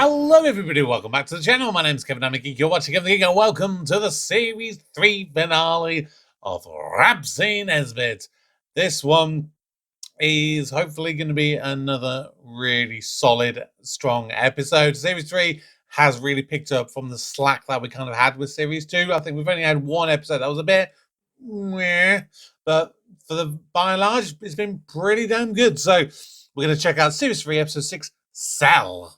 Hello everybody, welcome back to the channel. My name's Kevin the Geek. You're watching Kevin the Geek, and welcome to the Series 3 finale of Rab C Nesbitt. This one is hopefully going to be another really solid, strong episode. Series 3 has really picked up from the slack that we kind of had with Series 2. I think we've only had one episode that was a bit meh, but by and large, it's been pretty damn good. So we're going to check out Series 3, Episode 6, Spall.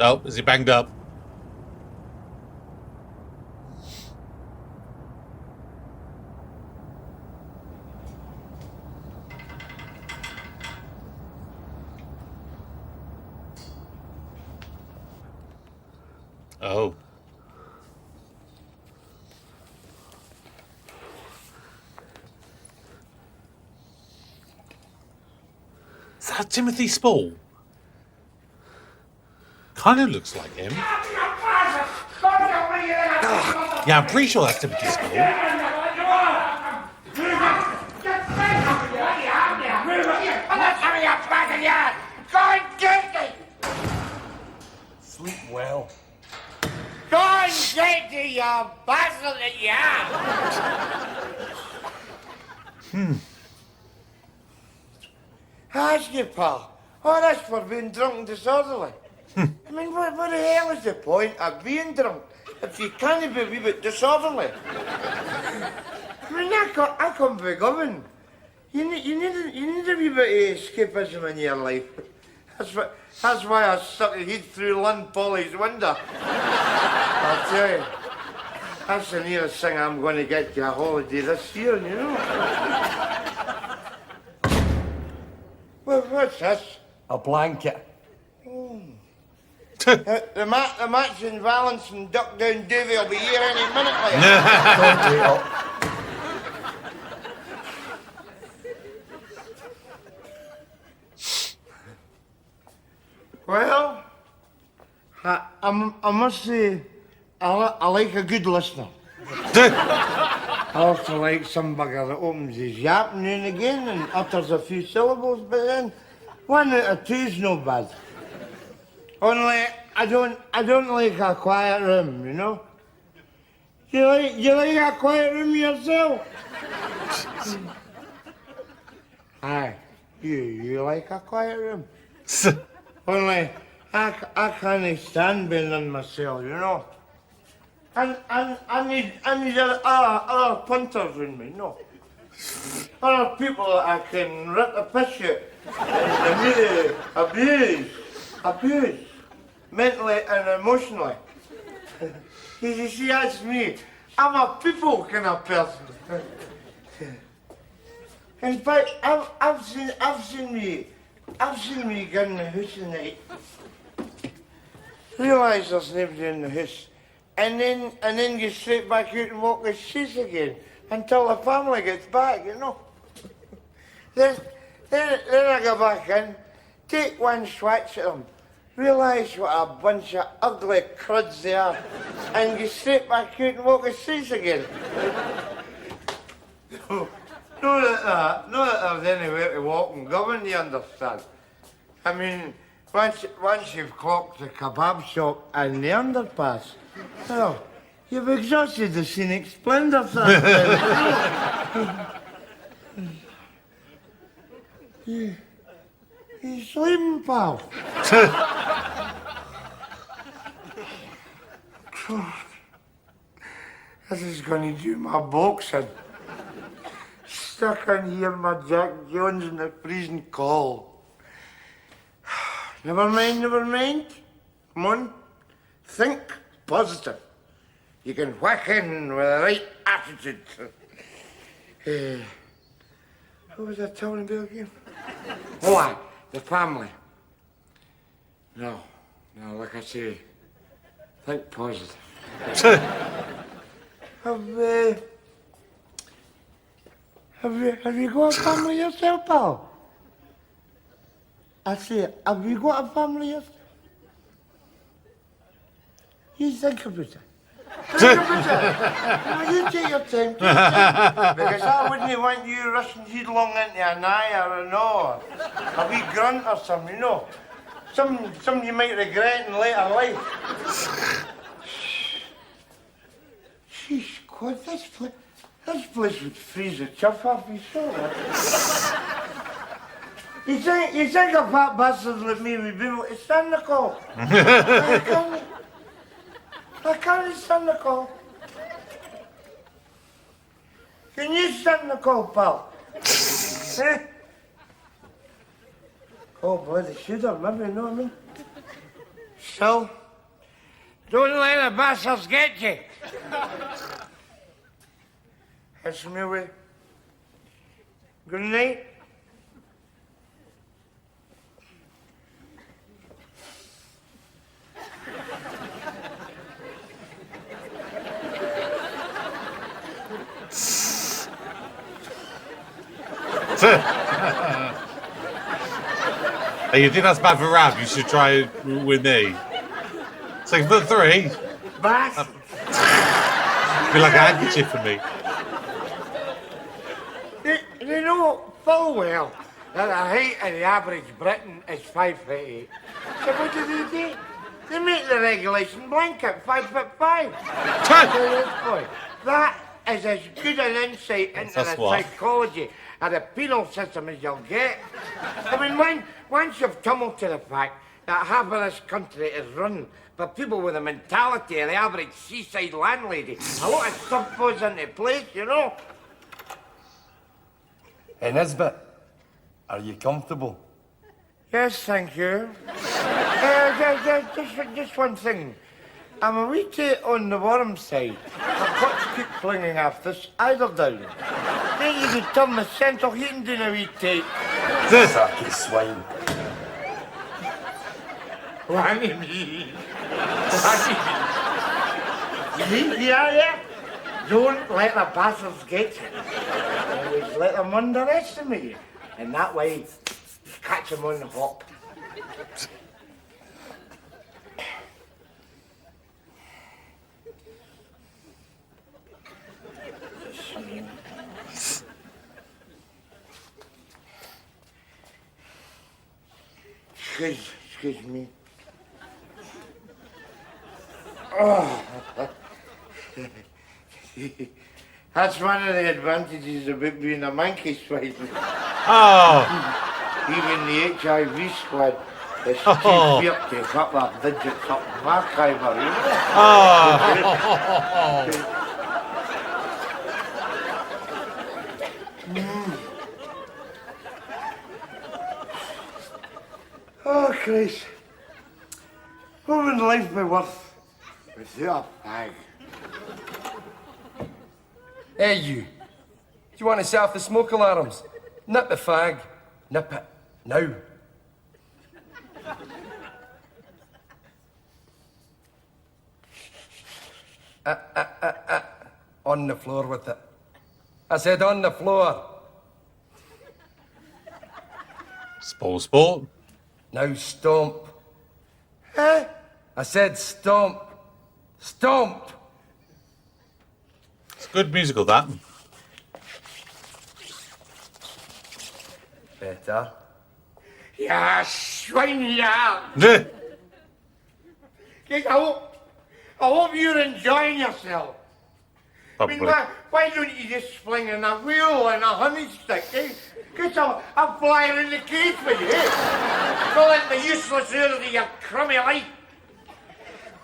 Oh, is he banged up? Oh. Is that Timothy Spall? Kind of looks like him. Yeah, I'm pretty sure that's Timothy Spall. Sleep well. Go and get to your bastard that you are. Ask you, pal. Oh, that's for being drunk and disorderly. I mean, what the hell is the point of being drunk if you can't be a wee bit disorderly? I mean, I come from government. You need a wee bit of escapism in your life. That's why I stuck a heat through Lund Polly's window. I'll tell you, that's the nearest thing I'm going to get to a holiday this year, you know. Well, what's this? A blanket. Oh. the Max and Valence and Duck Down Davy will be here any minute, like. Don't wait up. Well, I must say, I like a good listener. I also like some bugger that opens his yap now and again and utters a few syllables, but then 1 out of 2's no bad. Only I don't like a quiet room, you know. You like a quiet room yourself? Aye, you like a quiet room. Only I can't stand being in myself, you know. And I need other punters in me, no. Other people that I can rip the piss out and abuse, mentally and emotionally. You see, that's me. I'm a people kind of person. In fact, I've seen me get in the house tonight. Realise there's nobody in the house. And then get straight back out and walk the streets again until the family gets back, you know. Then I go back in, take one swatch at them, realise what a bunch of ugly cruds they are, and get straight back out and walk the streets again. Not that there's any way to walk and govern, you understand? I mean, once you've clocked the kebab shop and the underpass, well, you've exhausted the scenic splendour, sir. You sleeping, pal? This is going to do my boxing. Stuck in here, my Jack Jones and the freezing cold. Never mind. Come on, think positive. You can whack in with the right attitude. What was I telling you again? Oh, the family. No, like I say, think positive. Have you got a family yourself, pal? I say, have you got a family yourself? You think about it. You take your time, because I wouldn't want you rushing headlong into an eye or a no, a wee grunt or something, you know. Something you might regret in later life. Jeez, God, this place would freeze the chuff off me so. You think a fat bastard like me would be able to stand the call? I can't stand the call. Can you stand the call, pal? Eh? Oh, bloody shooter, maybe, you know what I mean? So, don't let the bastards get you. That's me away. Good night. Hey, you think that's bad for Rab? You should try it with me. So for 3, Bastard. be like a handkerchief for me. You know full well that the height of the average Briton is 5'8". So what do? They make the regulation blanket 5'5". That is as good an insight into That's the what? psychology of the penal system as you'll get. I mean, once you've tumbled to the fact that half of this country is run by people with the mentality of the average seaside landlady, a lot of stuff goes into place, you know. Hey, Nesbitt, are you comfortable? Yes, thank you. Just one thing. I'm a wee tit on the warm side. I've got to keep flinging off this eider down. Then you could turn the central heating down a wee tit. Sacky swine. Wangy me. Yeah. Don't let the bastards get you. Always let them underestimate you. And that way, you catch them on the hop. Excuse me. Oh. That's one of the advantages about being a monkey swine. Oh, Even the HIV squad is too feared to cut their digits up in my fibre, you know? oh. Oh, Christ. What would life be worth without a fag? Hey, you. Do you want to set off the smoke alarms? Nip the fag. Nip it. Now. On the floor with it. I said on the floor. Sport. Now stomp. Huh? I said stomp. Stomp! It's good musical, that. Better. Yeah, swine, yeah. Eh, Kid, I hope you're enjoying yourself. I mean, Probably. why don't you just fling in a wheel and a honey stick, eh? Because I'll fly in the cage with you, eh? Call it the useless ear of your crummy life.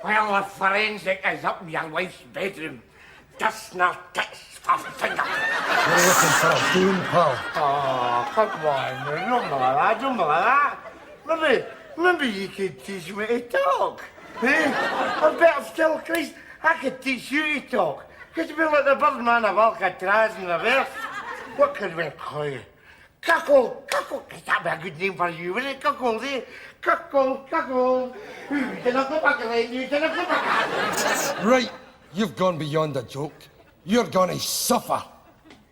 While the forensic is up in your wife's bedroom, dusting her tits for finger. We're looking for a bone, pal. Oh, come on, man. Don't be like that. Maybe you could teach me to talk. Eh? Or better still, Christ, I could teach you to talk. Could you be like the Birdman of Alcatraz in reverse? What could we call you? Cuckle. That'd be a good name for you, wouldn't it? Cuckle, eh? Cuckle. You cannot go back again. You cannot go back. Right, you've gone beyond a joke. You're gonna suffer.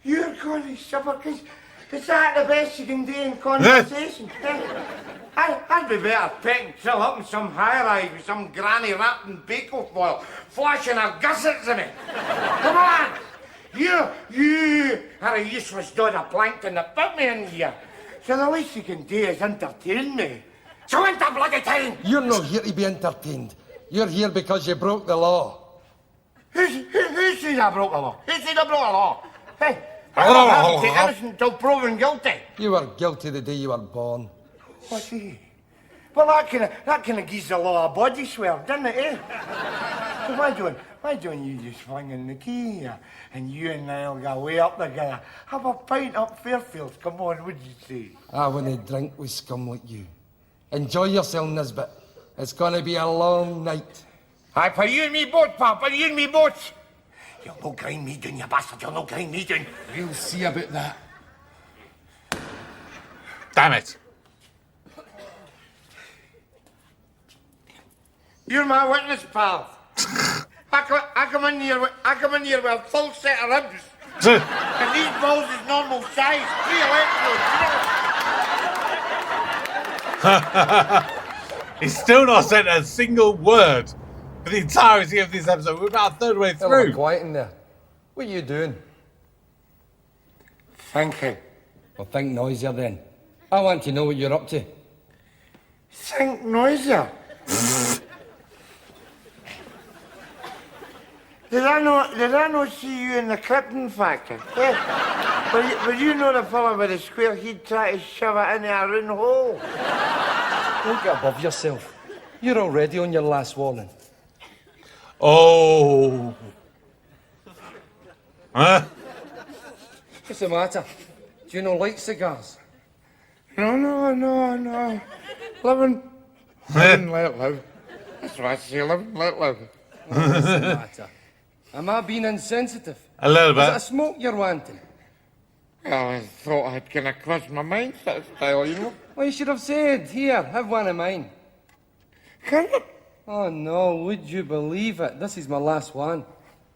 You're going to suffer, because is that the best you can do in conversation? I'd be better pecking Phil up in some high-rise with some granny wrapped in bacon foil, flashing her gussets in it. Come on! You are a useless dod of plankton that put me in here. So the least you can do is entertain me. So enter bloody time! You're not here to be entertained. You're here because you broke the law. Who says I broke the law? Who says I broke the law? Hey, I'm happy to innocent until proven guilty. You were guilty the day you were born. What's he? Well, that kind of gives the law a body swerve, doesn't it, eh? So why don't you just fling in the key here, and you and I'll go way up together, have a pint up Fairfield, come on, what'd you say? I wouldn't drink with scum like you. Enjoy yourself, Nesbitt. It's gonna be a long night. Aye, for you and me both, pal, for you and me both. You'll no grind me down, you bastard, you'll no grind me down. We'll see about that. Damn it. You're my witness, pal. I come in here with a full set of ribs. And these balls is normal size, 3 electrodes. He's still not said a single word for the entirety of this episode. We're about a third way Hello, through. quiet in there. What are you doing? Thinking. Well, think noisier then. I want to know what you're up to. Think noisier. Did I not see you in the Krypton factory? Yeah. Were you not a fella with a square head trying to shove it into a round hole? Don't get above yourself. You're already on your last warning. Oh. Huh? What's the matter? Do you not like cigars? No. Living, let live. That's what I say, living, let live. What's the matter? Am I being insensitive? A little Is it a bit. smoke you're wanting? Well, I thought I'd kind of crossed my mind that style, you know. Well, you should have said, here, have one of mine. Can you? Oh, no, would you believe it? This is my last one.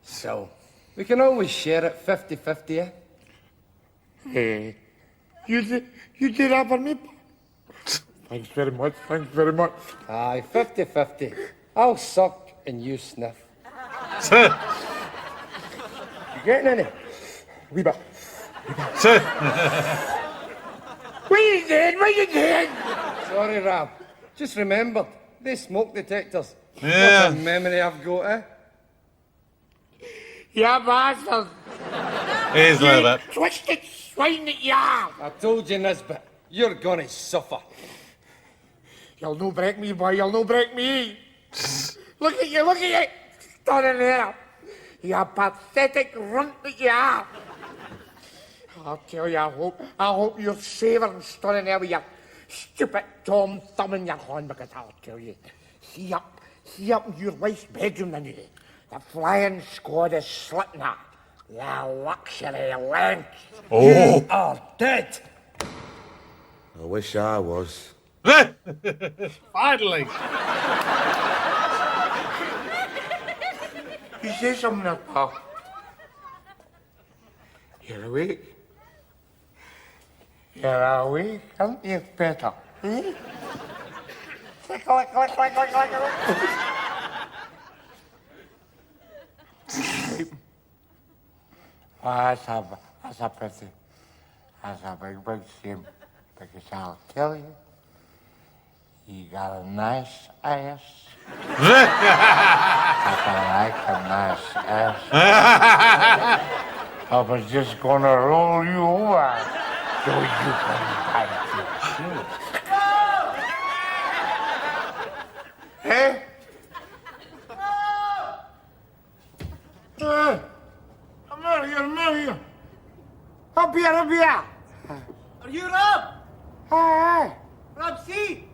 So, we can always share it 50-50, eh? Hey, you did that for me? Thanks very much, Aye, 50-50. I'll suck and you sniff. You getting any? Wee bit. What you did? Sorry, Rab. Just remembered, they smoke detectors. Yeah. What a memory I've got, eh? You bastard. Here's a little bit. Twisted swine that you are. I told you, Nesbitt, you're gonna suffer. You'll no break me, boy, you'll no break me. Look at you. Standing there. You pathetic runt that you are. I'll tell you, I hope you're savouring standing there with your stupid Tom thumb in your hand, because I'll tell you, see up in your wife's bedroom, then the flying squad is slitting her. The luxury length. Oh. You are dead. I wish I was. Finally. You say something there, pal. You're awake. You're awake, aren't you, Peter? Eh? Click. That's a pity. That's a big shame. Because I'll tell you, you got a nice ass. I like a nice ass. I was just gonna roll you over so you can bite it. Eh? I'm out here. Up here. Are you Rab? Hi. Rab C?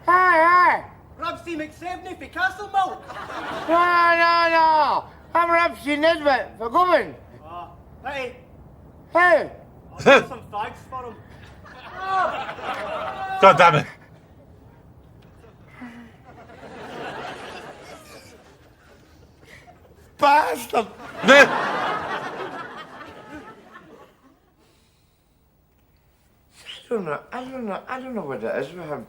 Hi. Rab C McSebney for Castle Milk? No. I'm Rab C Nesbitt for Govan. Hey, Hey. I'll get some fags for him. God damn it. Bastard. I don't know what it is with him.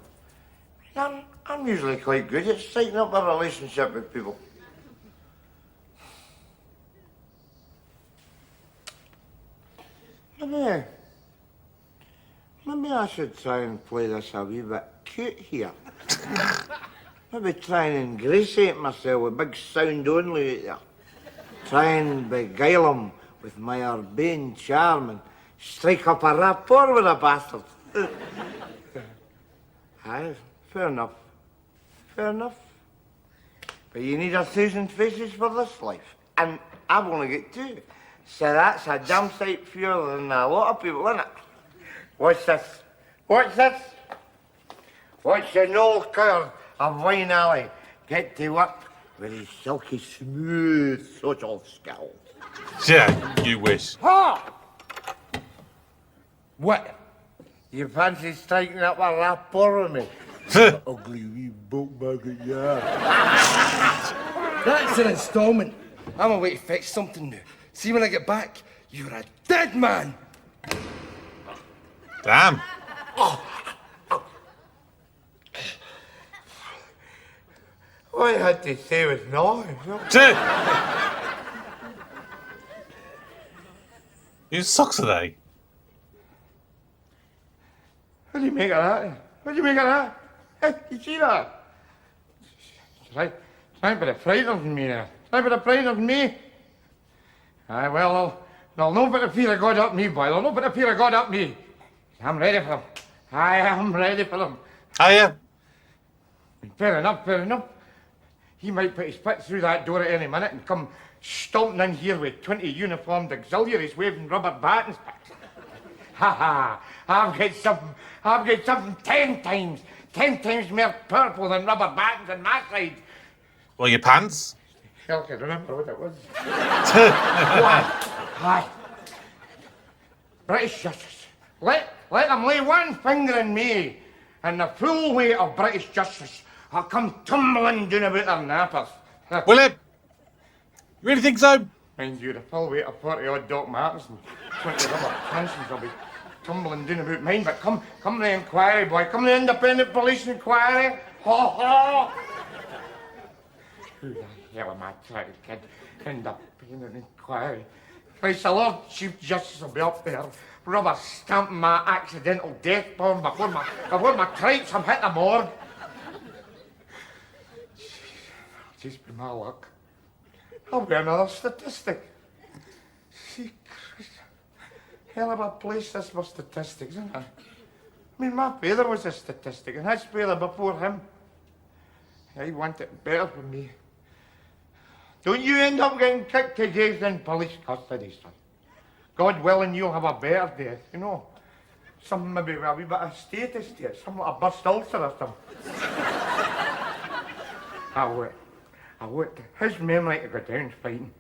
I'm usually quite good at striking up a relationship with people. Maybe I should try and play this a wee bit cute here. Maybe try and ingratiate myself with big sound only out there. Try and beguile him with my urbane charm and strike up a rapport with a bastard. Aye, fair enough. Fair enough. But you need 1,000 faces for this life. And I've only got 2. So that's a damn sight fewer than a lot of people, isn't it? What's this? What's this? Watch the Noel Coward of Wine Alley get to work with his silky smooth social skills. Yeah, you wish. Ha! What? You fancy striking up a rapport with me? Ugly wee boat bag at you. That's an installment. I'm away to fetch something new. See, when I get back, you're a dead man. Damn. All I had to say was no. Whose socks are they? What do you make of that? What do you make of that? Hey, you see that? It's right by the frightening me now. Right by the frightening me. Aye, well, there'll no bit of fear of God up me, boy. There'll no bit of fear of God up me. I'm ready for him. I am ready for him. Oh, yeah. Fair enough, fair enough. He might put his foot through that door at any minute and come stomping in here with 20 uniformed auxiliaries waving rubber battens. Ha ha! I've got something 10 times more purple than rubber battens on my side. Well, your pants? Hell, can remember what it was. Aye. British justice. Let them lay one finger on me, and the full weight of British justice will come tumbling down about their nappers. Will it? You really think so? Mind you, the full weight of 40-odd Doc Martens and 20 rubber Hansons will be tumbling down about mine, but come the inquiry, boy. Come the independent police inquiry. Ha ha! Who the hell am I trying to kid? Independent inquiry. Christ, the Lord Chief Justice will be up there, rubber stamping my accidental death bomb before my tripes have hit the morgue. Just be my luck. I'll be another statistic. See, Christ, hell of a place this for statistics, isn't it? I mean, my father was a statistic, and his father before him. I want it better for me. Don't you end up getting kicked to jail in police custody, son. God willing, you'll have a better death, you know. Something maybe with a wee bit of status to it, something like a burst ulcer or something. I would. His memory to go down fighting.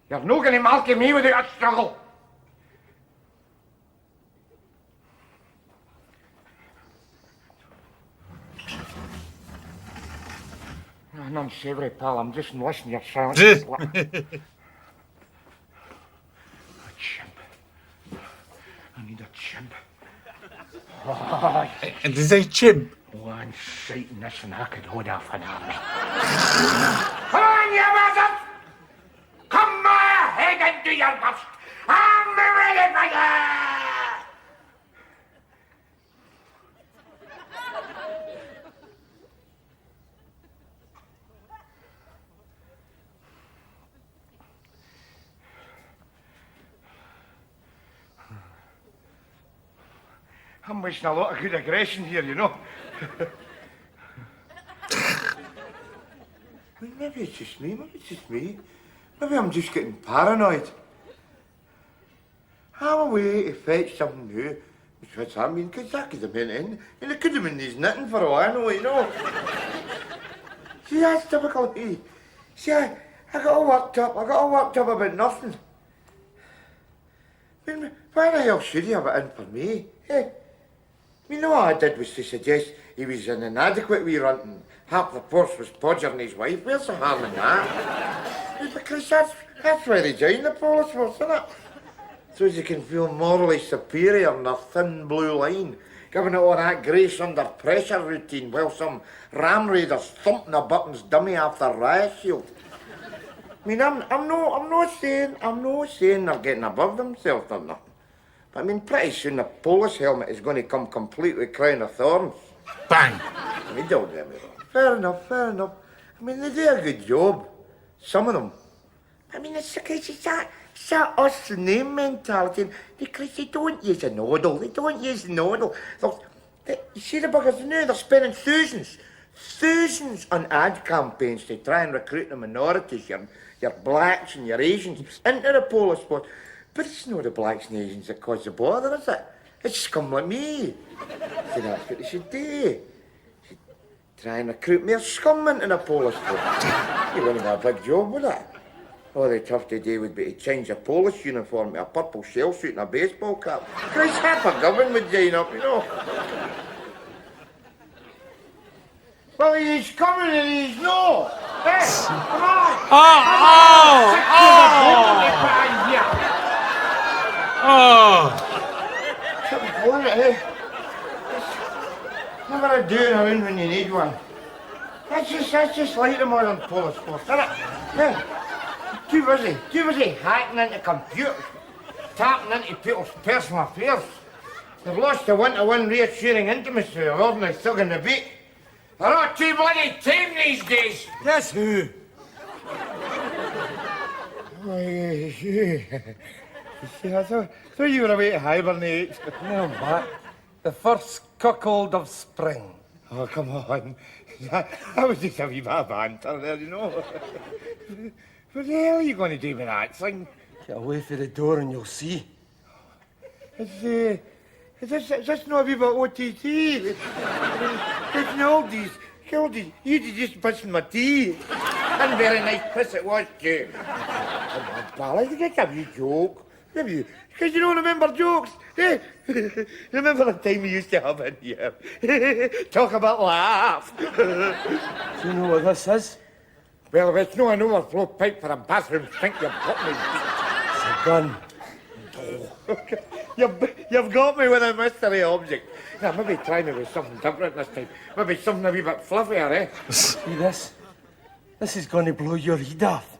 You're no going to market me without a struggle. Non-savoury, pal. I'm just listening to your silence. A chimp. I need a chimp. Oh, And did they chimp? one sight in this and I could hold off an army. Come on, you bastards! Come my head into your bust! I'm ready for you! I'm wasting a lot of good aggression here, you know. Maybe it's just me, Maybe I'm just getting paranoid. I'm away to fetch something new. Which I mean, because that could have been in. And it could have been his knitting for all I know, you know. See, that's typical me. See, I got all worked up. About nothing. I mean, why the hell should he have it in for me? Hey? I mean, all I did was to suggest he was an inadequate wee runt and half the force was Podger and his wife. Where's the harm in that? Because that's why they join the police force, isn't it? So as you can feel morally superior in a thin blue line giving it all that grace under pressure routine while some ram raiders thumping a buttons dummy after riot shield. I mean, I'm not saying they're getting above themselves or nothing. But I mean, pretty soon the police helmet is going to come complete with crown of thorns. Bang! I mean, don't get me wrong. Fair enough. I mean, they do a good job. Some of them. I mean, it's that us and them mentality. Because they don't use a noddle. You see the buggers now, they're spending thousands on ad campaigns to try and recruit the minorities, your blacks and your Asians, into the police force. But it's not the blacks and Asians that cause the bother, is it? It's scum like me. So that's what they should do. Try and recruit more scum into the police force. You wouldn't have a big job with that. All they'd have to do would be to change a police uniform to a purple shell suit and a baseball cap. Christ, half a government would join up, you know. Well, he's coming and he's not. Hey, come on. Never a doing around when you need one. That's just like the modern police force, isn't it? Yeah. Too busy hacking into computers, tapping into people's personal affairs. They've lost the one-to-one reassuring intimacy of ordinary thug in the beat. They're not too bloody tame these days. Guess who? I thought you were away to hibernate. No, Matt. The first cuckold of spring. Oh, come on. That was just a wee bit of banter there, you know. What the hell are you going to do with that thing? Get away from the door and you'll see. Is this not a wee bit OTT? It's an oldies. You just pushing my tea. And very nice piss it was, too. Come on, pal, I think it's a wee joke. Maybe, because you don't remember jokes. Eh? Remember the time we used to have in here? Talk about laugh. Do you know what this is? Well, if it's not an overflow pipe for a bathroom sink, you've got me. It's a gun. You've got me with a mystery object. Now, maybe try me with something different this time. Maybe something a wee bit fluffier, eh? See this? This is going to blow your head off.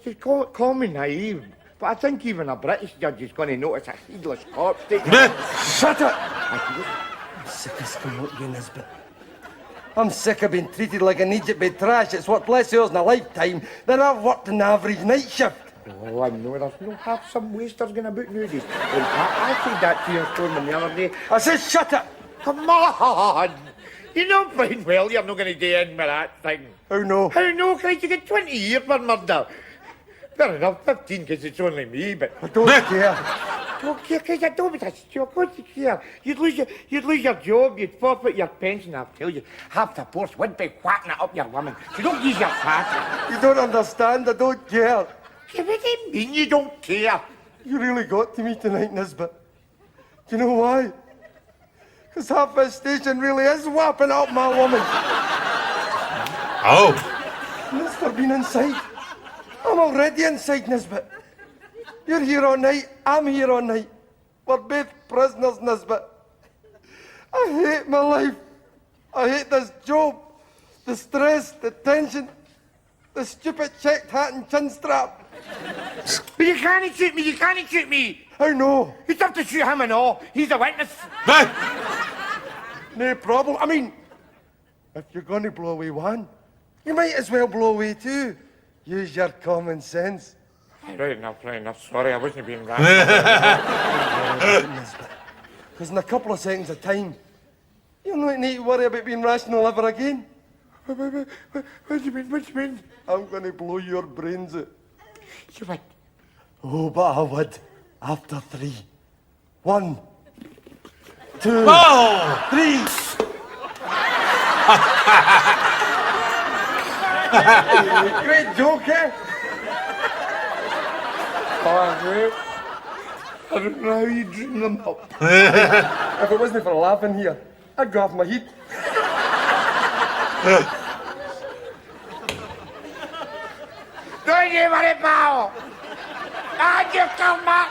Just call me naive, but I think even a British judge is going to notice a heedless corpse taking... Shut up! I'm sick of scum like you, Nesbitt. I'm sick of being treated like an Egypt bed trash. It's worked less hours in a lifetime than I've worked an average night shift. Oh, I know there's no half some wasters going about nowadays. I said that to your storeman the other day. I said shut up! Come on! You know fine well you're not going to do anything with that thing. How no? How no, Christ, you get 20 years for murder. Fair enough, 15 because it's only me, but... I don't care. Don't care, because I don't, it's a joke. What do you care? You'd lose your job, you'd forfeit your pension, I'll tell you. Half the force would be whacking it up your woman. So don't use your fat. You don't understand, I don't care. What do you mean you don't care? You really got to me tonight, Nesbitt. Do you know why? Because half this station really is whapping up my woman. Oh. Mr. Bean inside. I'm already inside, Nesbitt. You're here all night, I'm here all night. We're both prisoners, Nesbitt. I hate my life. I hate this job. The stress, the tension, the stupid checked hat and chin strap. But you can't shoot me. How no? You'd have to shoot him and all. He's a witness. No problem. I mean, if you're going to blow away one, you might as well blow away two. Use your common sense. Right enough. Sorry, I wasn't being right. Because in a couple of seconds of time, you'll not need to worry about being rational ever again. What do you mean? I'm going to blow your brains out. You would? Oh, but I would. After 3. 1, 2, Oh! 3. Great joke, eh? Oh, great. I don't know how you dream them up. If it wasn't for laughing here, I'd go off my heat. Don't you worry, pal. And you come back.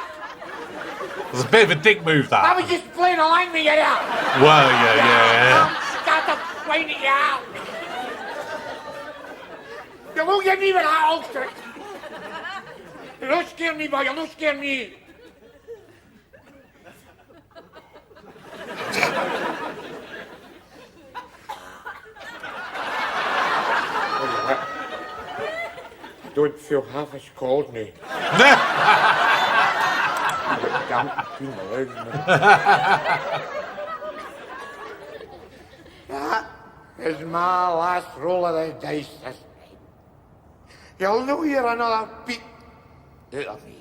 was a bit of a dick move, I that. was just playing a line with you there. Well, yeah. Start to playing it out. You look at me with that ulster. You don't scare me, boy. You don't scare me. I don't feel half as cold now. Damp between my legs, man. That is my last roll of the dice this night. You'll no hear another peep out of me.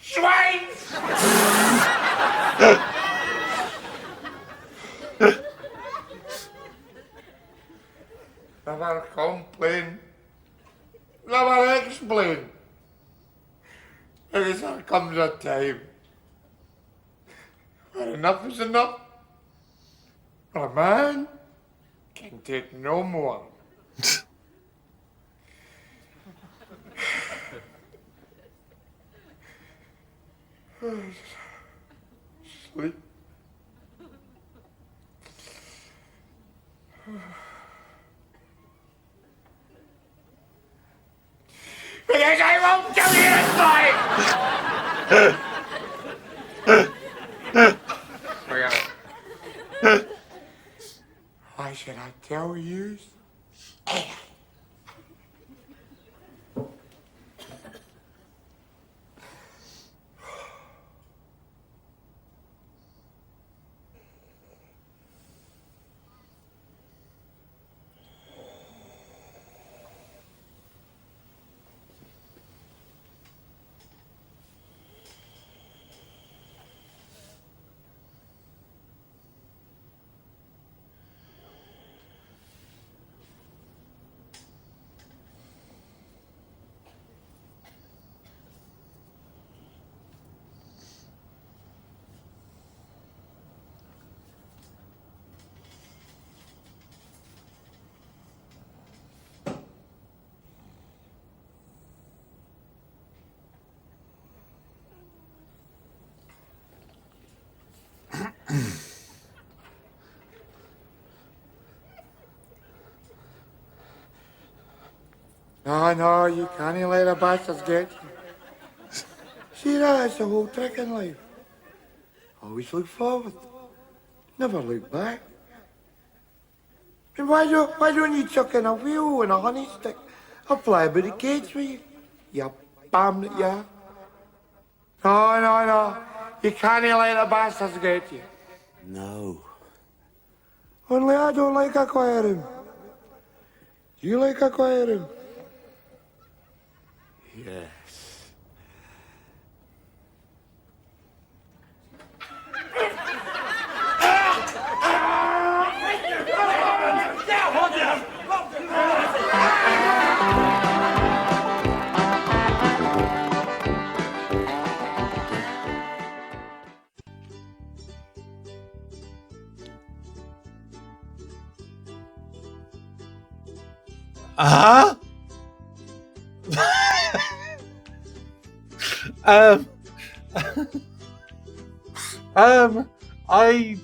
Swine! Never complain. Never explain. Because there comes a time where enough is enough. Where a man can take no more. Sleep. Because I won't kill you this time! Why should I tell you? No, you can't let the bastards get you. See, that's the whole trick in life. Always look forward. Never look back. And why don't you chuck in a wheel and a honey stick? I'll fly about the cage with you. You bam that you are. No. You can't let the bastards get you. No. Only I don't like a quiet room. Do you like a quiet room? Yes. Uh-huh. I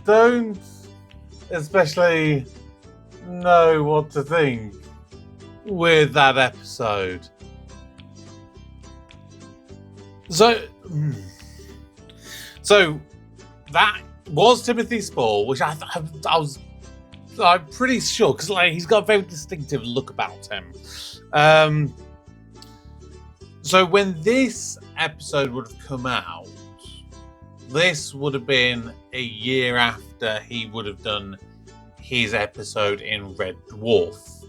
don't especially know what to think with that episode. So that was Timothy Spall, which I'm pretty sure, because like he's got a very distinctive look about him. So when this episode would have come out, this would have been a year after he would have done his episode in Red Dwarf,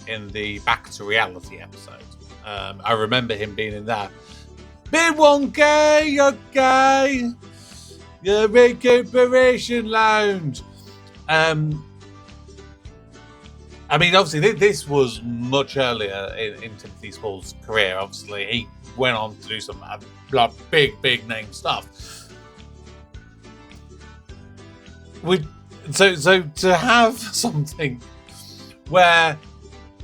in the Back to Reality episode. I remember him being in that. Big one gay, okay. Your recuperation lounge. I mean, obviously, this was much earlier in Timothy Spall's career. Obviously, he went on to do some like big name stuff. So to have something where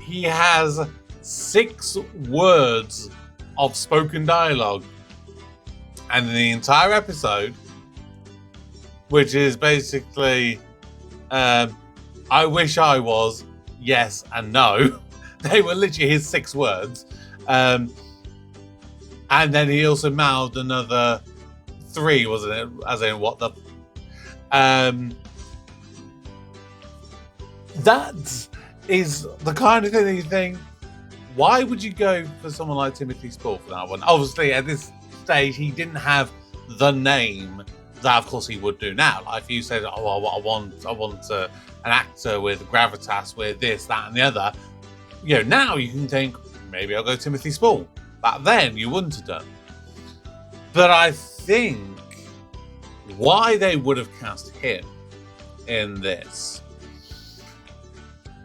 he has 6 words of spoken dialogue, and the entire episode, which is basically, I wish I was, yes and no. They were literally his 6 words. And then he also mouthed another 3, wasn't it? As in, what the... that is the kind of thing that you think, why would you go for someone like Timothy Spall for that one? Obviously, at this stage, he didn't have the name that, of course, he would do now. Like if you said, "Oh, I want an actor with gravitas, with this, that, and the other," you know, now you can think maybe I'll go Timothy Spall. Back then, you wouldn't have done. But I think why they would have cast him in this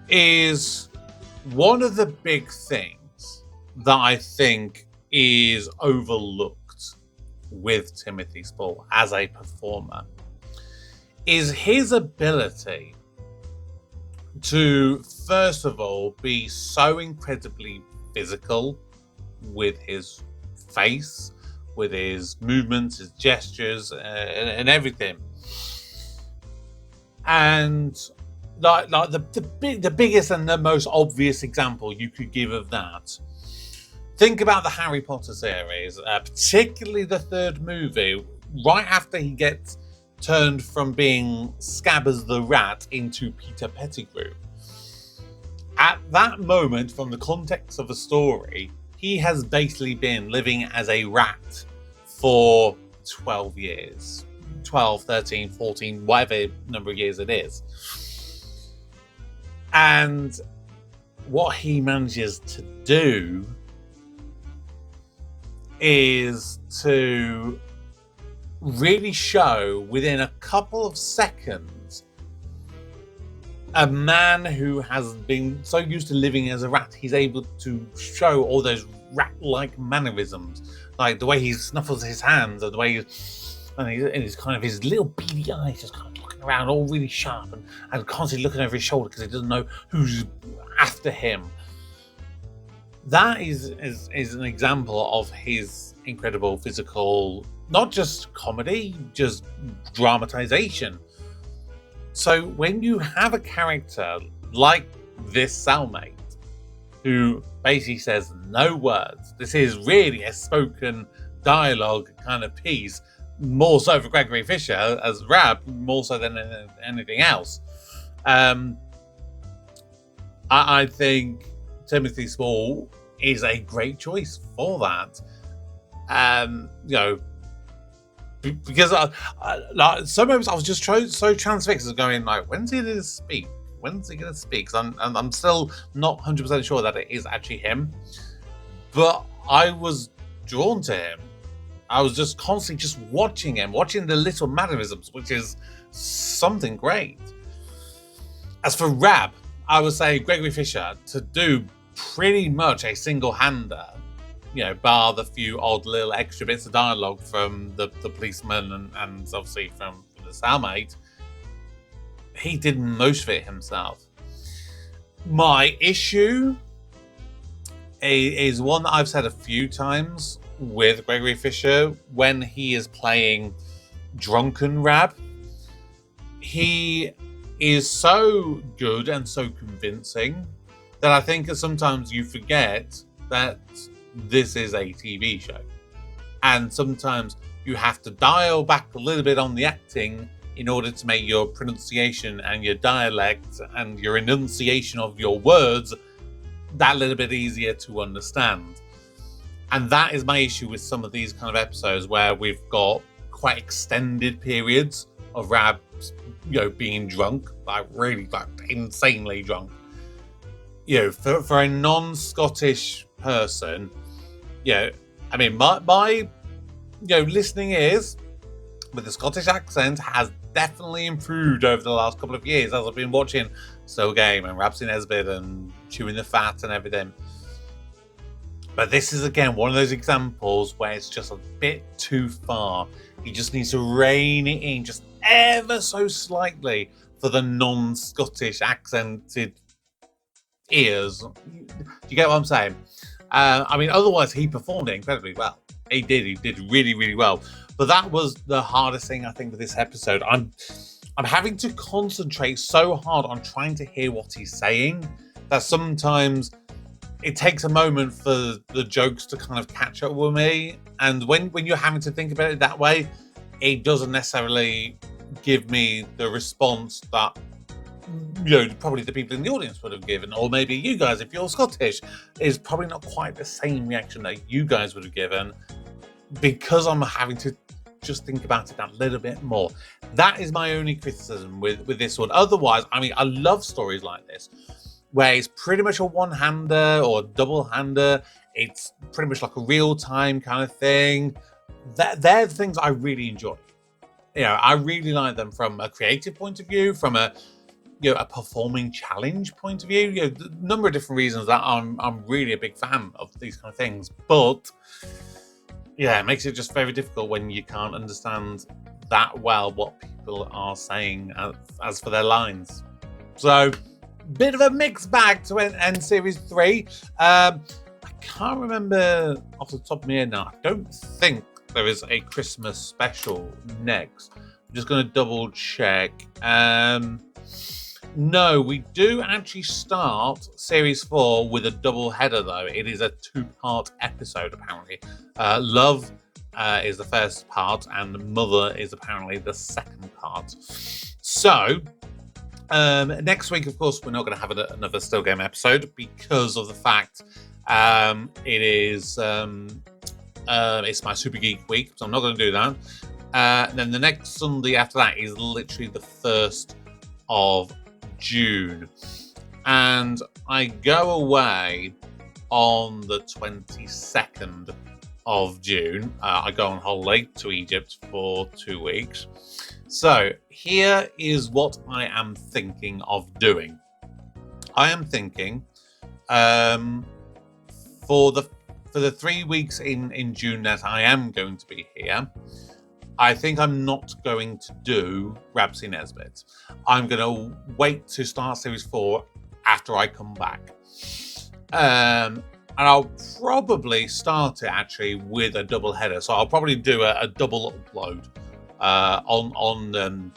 is one of the big things that I think is overlooked with Timothy Spall as a performer is his ability to, first of all, be so incredibly physical with his face, with his movements, his gestures, and everything. And like the biggest and the most obvious example you could give of that, think about the Harry Potter series, particularly the 3rd movie, right after he gets turned from being Scabbers the Rat into Peter Pettigrew. At that moment, from the context of the story, he has basically been living as a rat for 12 years. 12, 13, 14, whatever number of years it is. And what he manages to do is to really show within a couple of seconds a man who has been so used to living as a rat, he's able to show all those rat-like mannerisms, like the way he snuffles his hands, or the way he's kind of his little beady eyes just kind of looking around, all really sharp, and constantly looking over his shoulder because he doesn't know who's after him. That is an example of his incredible physical, not just comedy, just dramatization. So when you have a character like this cellmate, who basically says no words, this is really a spoken dialogue kind of piece, more so for Gregory Fisher as Rab, more so than anything else. I think Timothy Spall is a great choice for that. You know, because like some moments I was just so transfixed, going like, when's he going to speak? When's he going to speak? I'm still not 100% sure that it is actually him, but I was drawn to him. I was just constantly just watching him, watching the little mannerisms, which is something great. As for Rab, I would say Gregory Fisher to do pretty much a single-hander, you know, bar the few odd little extra bits of dialogue from the policeman and obviously from the cellmate. He did most of it himself. My issue is one that I've said a few times with Gregory Fisher when he is playing drunken Rab. He is so good and so convincing that I think sometimes you forget that this is a TV show. And sometimes you have to dial back a little bit on the acting in order to make your pronunciation and your dialect and your enunciation of your words that little bit easier to understand. And that is my issue with some of these kind of episodes where we've got quite extended periods of Rab, you know, being drunk, like really like insanely drunk. You know, for a non-Scottish person, you know, I mean, my you know, listening ears with the Scottish accent has definitely improved over the last couple of years as I've been watching Still Game and Rab C Nesbitt and Chewing the Fat and everything. But this is, again, one of those examples where it's just a bit too far. He just needs to rein it in just ever so slightly for the non-Scottish accented ears. Do you get what I'm saying? I mean, otherwise he performed it incredibly well. He did really, really well. But that was the hardest thing, I think, with this episode. I'm having to concentrate so hard on trying to hear what he's saying that sometimes it takes a moment for the jokes to kind of catch up with me. And when you're having to think about it that way, it doesn't necessarily give me the response that, probably the people in the audience would have given, or maybe you guys, if you're Scottish, is probably not quite the same reaction that you guys would have given, because I'm having to just think about it a little bit more. That is my only criticism with this one. Otherwise, I mean, I love stories like this, where it's pretty much a one-hander or a double-hander. It's pretty much like a real-time kind of thing. They're the things I really enjoy. I really like them from a creative point of view, from a performing challenge point of view. A number of different reasons that I'm really a big fan of these kind of things. But yeah, it makes it just very difficult when you can't understand that well what people are saying as for their lines. So, bit of a mixed bag to end Series 3. I can't remember off the top of my head now. I don't think there is a Christmas special next. I'm just going to double check. No, we do actually start Series 4 with a double header, though. It is a 2-part episode, apparently. Love is the first part, and Mother is apparently the second part. So, next week, of course, we're not going to have another Still Game episode because of the fact it is it's my Super Geek week, so I'm not going to do that. And then the next Sunday after that is literally the 1st of June, and I go away on the 22nd of June. I go on holiday to Egypt for 2 weeks. So here is what I am thinking of doing. I am thinking for the 3 weeks in June that I am going to be here, I think I'm not going to do Rab C Nesbitt. I'm going to wait to start Series 4 after I come back. And I'll probably start it actually with a double header. So I'll probably do a double upload on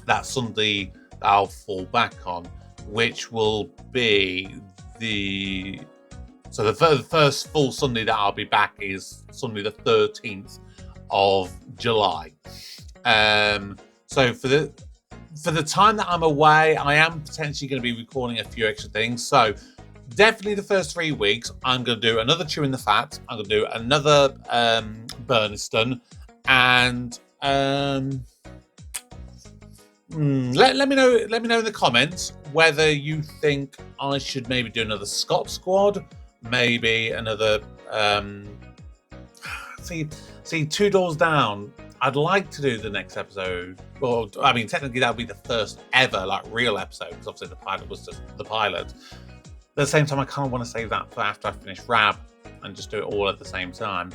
that Sunday that I'll fall back on, which will be the first full Sunday that I'll be back is Sunday the 13th of July. So for the time that I'm away, I am potentially going to be recording a few extra things. So definitely the first 3 weeks, I'm going to do another Chewing the Fat. I'm going to do another Burniston, and let me know in the comments whether you think I should maybe do another Scott Squad, maybe another see 2 Doors Down. I'd like to do the next episode. Well, I mean, technically that would be the first ever real episode, because obviously the pilot was just the pilot. At the same time, I kind of want to save that for after I finish Rab and just do it all at the same time.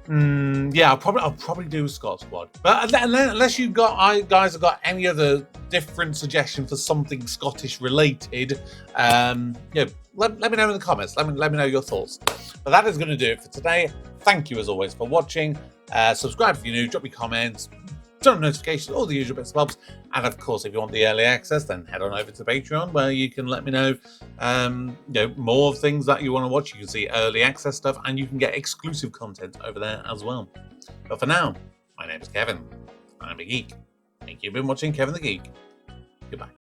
Yeah, I'll probably do Scott Squad. But unless you guys have got any other different suggestion for something Scottish related, let me know in the comments. Let me know your thoughts. But that is going to do it for today. Thank you as always for watching. Subscribe if you're new. Drop your comments. Turn on notifications, all the usual bits and bobs. And of course, if you want the early access, then head on over to Patreon, where you can let me know, more things that you want to watch. You can see early access stuff, and you can get exclusive content over there as well. But for now, my name is Kevin. I'm a geek. Thank you for watching Kevin the Geek. Goodbye.